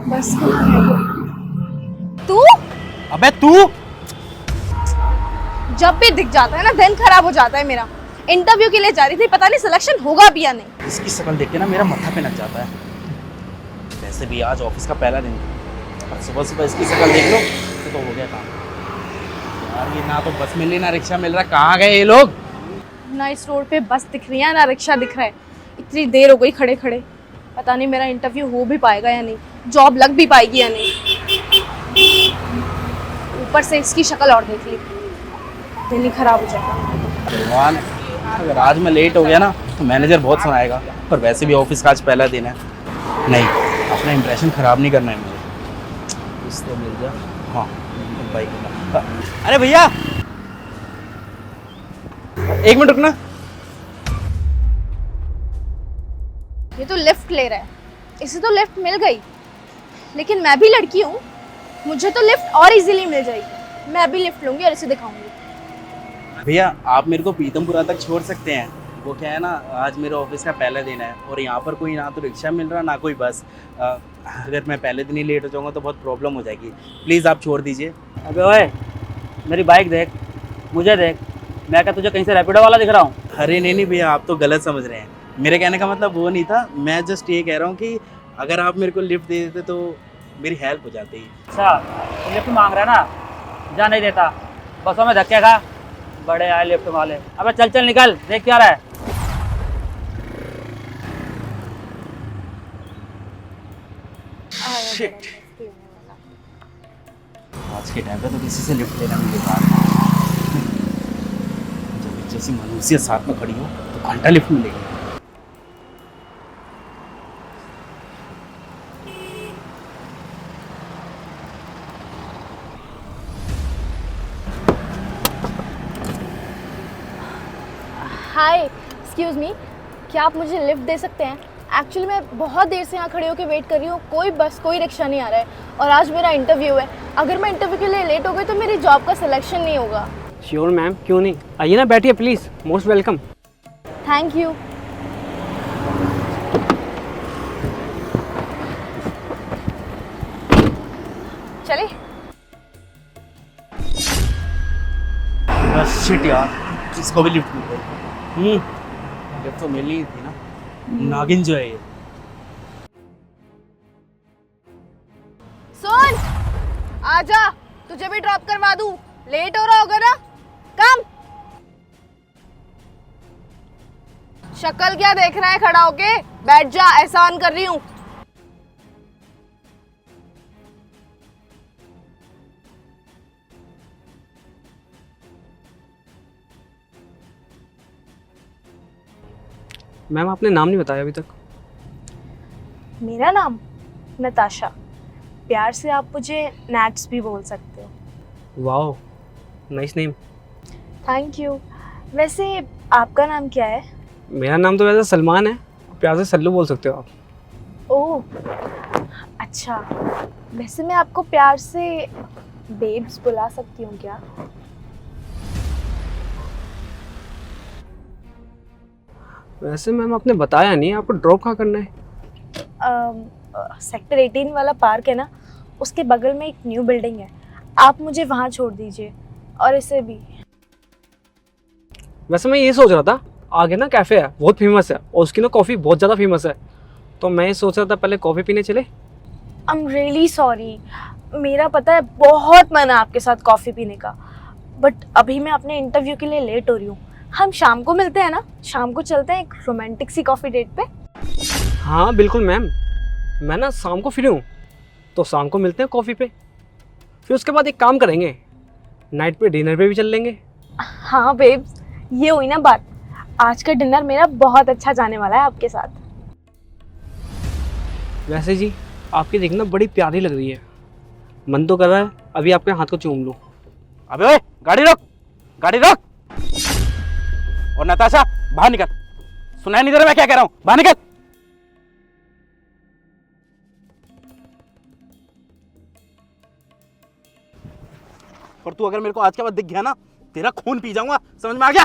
बस तू अबे तू जब भी दिख जाता है ना दिन खराब हो जाता है मेरा। इंटरव्यू के लिए जा रही थी, पता नहीं सिलेक्शन होगा भी या नहीं। इसकी शक्ल देख के ना मेरा माथा पे नच जाता है। वैसे भी आज ऑफिस का पहला दिन था और सुबह सुबह इसकी शक्ल देख लो तो हो गया काम। यार ये ना तो बस मिल रही ना रिक्शा मिल रहा, कहाँ गए ये लोग? ना इस रोड पे बस दिख रही है ना रिक्शा दिख रहा है। इतनी देर हो गई खड़े खड़े, पता नहीं मेरा इंटरव्यू हो भी पाएगा या नहीं, जॉब लग भी पाएगी या नहीं। ऊपर से इसकी शक्ल और देख ली, दिन ही खराब हो जाएगा। भगवान, अगर आज मैं लेट हो गया ना तो मैनेजर बहुत सुनाएगा। पर वैसे भी ऑफिस का आज पहला दिन है, नहीं अपना इंप्रेशन ख़राब नहीं करना है मुझे। कुछ तो मिल जा। हाँ बाइक। अरे भैया एक मिनट रुकना। ये तो लिफ्ट ले रहा है, इसे तो लिफ्ट मिल गई, लेकिन मैं भी लड़की हूँ, मुझे तो लिफ्ट और इजीली मिल जाएगी। मैं भी लिफ्ट लूंगी और इसे दिखाऊंगी। भैया आप मेरे को पीतमपुरा तक छोड़ सकते हैं। वो क्या है ना, आज मेरे ऑफिस का पहला दिन है और यहाँ पर कोई ना तो रिक्शा मिल रहा ना कोई बस। अगर मैं पहले दिन ही लेट हो जाऊँगा तो बहुत प्रॉब्लम हो जाएगी। प्लीज़ आप छोड़ दीजिए। अबे ओए, मेरी बाइक देख, मुझे देख। मैं क्या तुझे कहीं से रैपिडो वाला दिख रहा हूँ? अरे नहीं भैया, आप तो गलत समझ रहे हैं। मेरे कहने का मतलब वो नहीं था। मैं जस्ट ये कह रहा हूँ कि अगर आप मेरे को लिफ्ट दे देते तो मेरी हेल्प हो जाती। अच्छा, तो लिफ्ट मांग रहा है ना? जा नहीं देता, बसों में धक्के खा। बड़े आए लिफ्ट वाले। अबे चल चल निकल, देख क्या रहा है। शिट, आज के टाइम पे तो किसी से लिफ्ट लेना भी बेकार है। जब जैसी मनुष्य साथ में खड़ी हो तो घंटा लिफ्ट मिलेगी। हाय एक्सक्यूज़ मी, क्या आप मुझे लिफ्ट दे सकते हैं? एक्चुअली मैं बहुत देर से यहाँ खड़ी होकर वेट कर रही हूँ, कोई बस कोई रिक्शा नहीं आ रहा है और आज मेरा इंटरव्यू है। अगर मैं इंटरव्यू के लिए लेट हो गई तो मेरी जॉब का सिलेक्शन नहीं होगा। श्योर मैम, क्यों नहीं, आइए ना, बैठिए please, most welcome. Thank you. चले। बस शिट यार, इसको भी लिफ्ट मिल गई। लिफ्ट तो मिल ही थी ना। नागिन जो है ये। सुन, आजा, तुझे भी ड्रॉप करवा दूं। लेट हो रहा होगा ना, कम। शक्ल क्या देख रहा है खड़ा होके? बैठ जा, एहसान कर रही हूँ। मैम आपने नाम नहीं बताया अभी तक। मेरा नाम नताशा, प्यार से आप मुझे नैट्स भी बोल सकते हो। Wow, nice name. Thank you. वैसे आपका नाम क्या है? मेरा नाम तो वैसे सलमान है, प्यार से सल्लू बोल सकते हो आप। ओह अच्छा, वैसे मैं आपको प्यार से बेब्स बुला सकती हूँ क्या? वैसे मैम आपने बताया नहीं, आपको ड्रॉप कहाँ करना है? सेक्टर 18 वाला पार्क है ना, उसके बगल में एक न्यू बिल्डिंग है, आप मुझे वहाँ छोड़ दीजिए। और इसे भी। वैसे मैं ये सोच रहा था, आगे ना कैफ़े है, बहुत फेमस है और उसकी ना कॉफ़ी बहुत ज़्यादा फेमस है, तो मैं ये सोच रहा था पहले कॉफ़ी पीने चले। आई एम रियली सॉरी, मेरा पता है बहुत मन है आपके साथ कॉफ़ी पीने का, बट अभी मैं अपने इंटरव्यू के लिए लेट हो रही हूँ। हम शाम को मिलते हैं ना, शाम को चलते हैं एक रोमांटिक सी कॉफ़ी डेट पे। हाँ बिल्कुल मैम, मैं ना शाम को फ्री हूँ, तो शाम को मिलते हैं कॉफ़ी पे। फिर उसके बाद एक काम करेंगे, नाइट पे डिनर पे भी चल लेंगे। हाँ बेब्स, ये हुई ना बात। आज का डिनर मेरा बहुत अच्छा जाने वाला है आपके साथ। वैसे जी आपकी देखना बड़ी प्यारी लग रही है, मन तो कर रहा है अभी आपके हाथ को चूम लूं। अबे ओए, गाड़ी रोक, गाड़ी रोक। और नताशा बाहर निकल। सुनाई नहीं दे रहा मैं क्या कह रहा हूँ? बाहर निकल। और तू अगर मेरे को आज के बाद दिख गया ना, तेरा खून पी जाऊंगा, समझ में आ गया?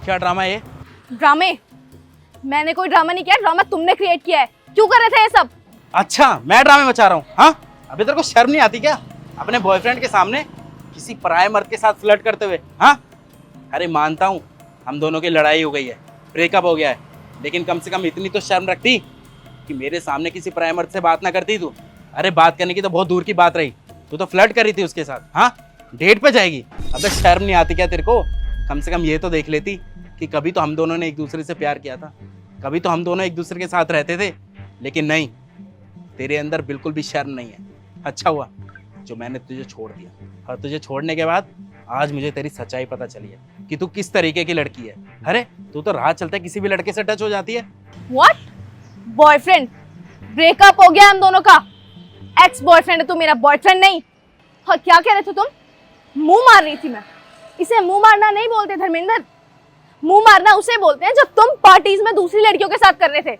क्या ड्रामा है ये? ड्रामे? मैंने कोई ड्रामा नहीं किया, ड्रामा तुमने क्रिएट किया है। क्यों कर रहे थे ये सब? अच्छा, मैं ड्रामे मचा रहा हूँ? हाँ, अभी तेरे को शर्म नहीं आती क्या अपने बॉयफ्रेंड के सामने किसी पराये मर्द के साथ फ्लर्ट करते हुए? हाँ, अरे मानता हूँ हम दोनों की लड़ाई हो गई है, ब्रेकअप हो गया है, लेकिन कम से कम इतनी तो शर्म रखती कि मेरे सामने किसी पराये मर्द से बात ना करती तू। अरे बात करने की तो बहुत दूर की बात रही, तू तो फ्लर्ट कर रही थी उसके साथ। हाँ, डेट पे जाएगी? अबे शर्म नहीं आती क्या तेरे को? कम से कम ये तो देख लेती कि कभी तो हम दोनों ने एक दूसरे से प्यार किया था, कभी तो हम दोनों एक दूसरे के साथ रहते थे। लेकिन नहीं, तेरे अंदर बिल्कुल भी शर्म नहीं है। अच्छा हुआ जो मैंने तुझे छोड़ दिया, और तुझे छोड़ने के बाद आज मुझे तेरी सच्चाई पता चली है कि तू किस तरीके की लड़की है। अरे तू तो राह चलते किसी भी लड़के से टच हो जाती है। व्हाट? बॉयफ्रेंड? ब्रेकअप हो गया हम दोनों का? एक्स बॉयफ्रेंड है तू, मेरा बॉयफ्रेंड नहीं। और क्या कह रहे थे तुम? मुंह मार रही थी मैं। इसे मुंह मारना नहीं बोलते धर्मेंद्र, मुंह मारना उसे बोलते हैं जब तुम पार्टीज में दूसरी लड़कियों के साथ कर रहे थे,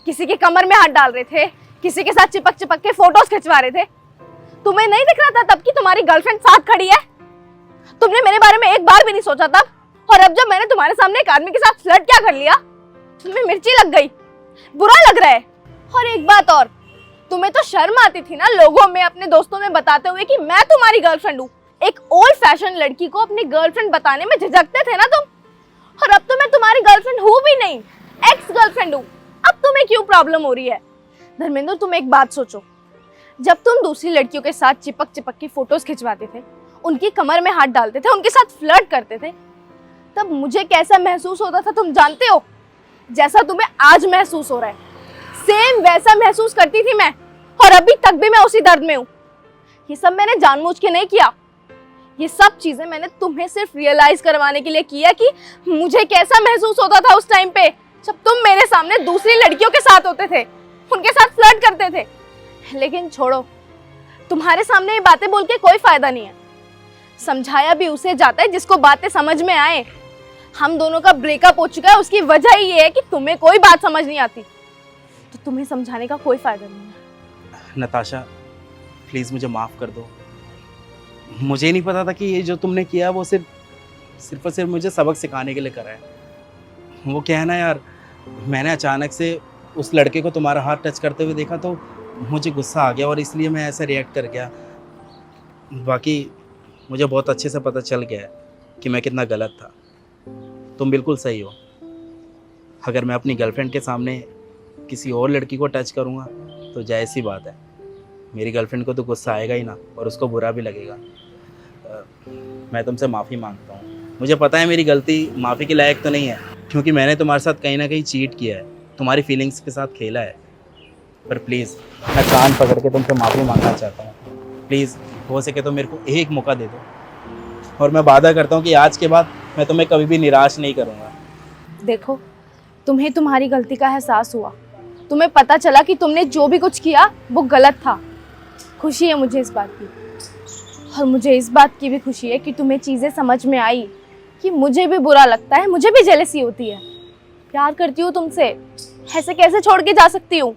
किसी के कमर में हाथ डाल रहे थे, किसी के साथ चिपक चिपक के फोटोज खिंचवा रहे थे। तुम्हें नहीं दिख रहा था तब कि तुम्हारी गर्लफ्रेंड साथ खड़ी है? तुमने मेरे बारे में एक बार भी नहीं सोचा तब? और अब जब मैंने तुम्हारे सामने एक आदमी के साथ फ्लर्ट क्या कर लिया, तुम्हें मिर्ची लग गई, बुरा लग रहा है। और एक बात और, तुम्हें तो शर्म आती थी ना लोगों में, अपने दोस्तों में बताते हुए कि मैं तुम्हारी गर्लफ्रेंड हूँ। एक ओल्ड फैशन लड़की को अपनी गर्लफ्रेंड बताने में झिझकते थे ना तुम। और अब तो मैं तुम्हारी गर्लफ्रेंड हूँ भी नहीं, एक्स गर्लफ्रेंड हूँ। अब तुम्हें क्यों प्रॉब्लम हो रही है? धर्मेंद्र, तुम एक बात सोचो, जब तुम दूसरी लड़कियों के साथ चिपक चिपक के फोटोज खिंचवाते थे, उनकी कमर में हाथ डालते थे, उनके साथ फ्लर्ट करते थे, तब मुझे कैसा महसूस होता था तुम जानते हो? जैसा तुम्हें आज महसूस हो रहा है, सेम वैसा महसूस करती थी मैं, और अभी तक भी मैं उसी दर्द में हूँ। ये सब मैंने जानबूझ के नहीं किया, ये सब चीजें मैंने तुम्हें सिर्फ रियलाइज करवाने के लिए किया कि मुझे कैसा महसूस होता था उस टाइम पे जब तुम मेरे सामने दूसरी लड़कियों के साथ होते थे, उनके साथ फ्लर्ट करते थे। लेकिन छोड़ो, तुम्हारे सामने ये बातें बोल के कोई फायदा नहीं है। समझाया भी उसे जाता है जिसको बातें समझ में आए। हम दोनों का ब्रेकअप हो चुका है, उसकी वजह ही ये है कि तुम्हें कोई बात समझ नहीं आती, तो तुम्हें समझाने का कोई फायदा नहीं है। नताशा, प्लीज़ मुझे माफ़ कर दो। मुझे नहीं पता था कि ये जो तुमने किया वो सिर्फ और सिर्फ मुझे सबक सिखाने के लिए करा है। वो क्या है ना यार, मैंने अचानक से उस लड़के को तुम्हारा हाथ टच करते हुए देखा तो मुझे गुस्सा आ गया और इसलिए मैं ऐसा रिएक्ट कर गया। बाकी मुझे बहुत अच्छे से पता चल गया है कि मैं कितना गलत था। तुम बिल्कुल सही हो। अगर मैं अपनी गर्लफ्रेंड के सामने किसी और लड़की को टच करूँगा तो जायज़ सी बात है, मेरी गर्लफ्रेंड को तो गुस्सा आएगा ही ना, और उसको बुरा भी लगेगा। मैं तुमसे माफ़ी मांगता हूँ। मुझे पता है मेरी गलती माफ़ी के लायक तो नहीं है, क्योंकि मैंने तुम्हारे साथ कहीं ना कहीं चीट किया है, तुम्हारी फीलिंग्स के साथ खेला है। पर प्लीज़ मैं कान पकड़ के तुमसे माफ़ी मांगना चाहता हूँ। प्लीज़ हो सके तो मेरे को एक मौका दे दो, और मैं वादा करता हूँ कि आज के बाद मैं तुम्हें कभी भी निराश नहीं करूँगा। देखो, तुम्हें तुम्हारी गलती का एहसास हुआ, तुम्हें पता चला कि तुमने जो भी कुछ किया वो गलत था। खुशी है मुझे इस बात की, और मुझे इस बात की भी खुशी है कि तुम्हें चीज़ें समझ में आई कि मुझे भी बुरा लगता है, मुझे भी जेलसी होती है। प्यार करती हूँ तुमसे, ऐसे कैसे छोड़ के जा सकती हूँ?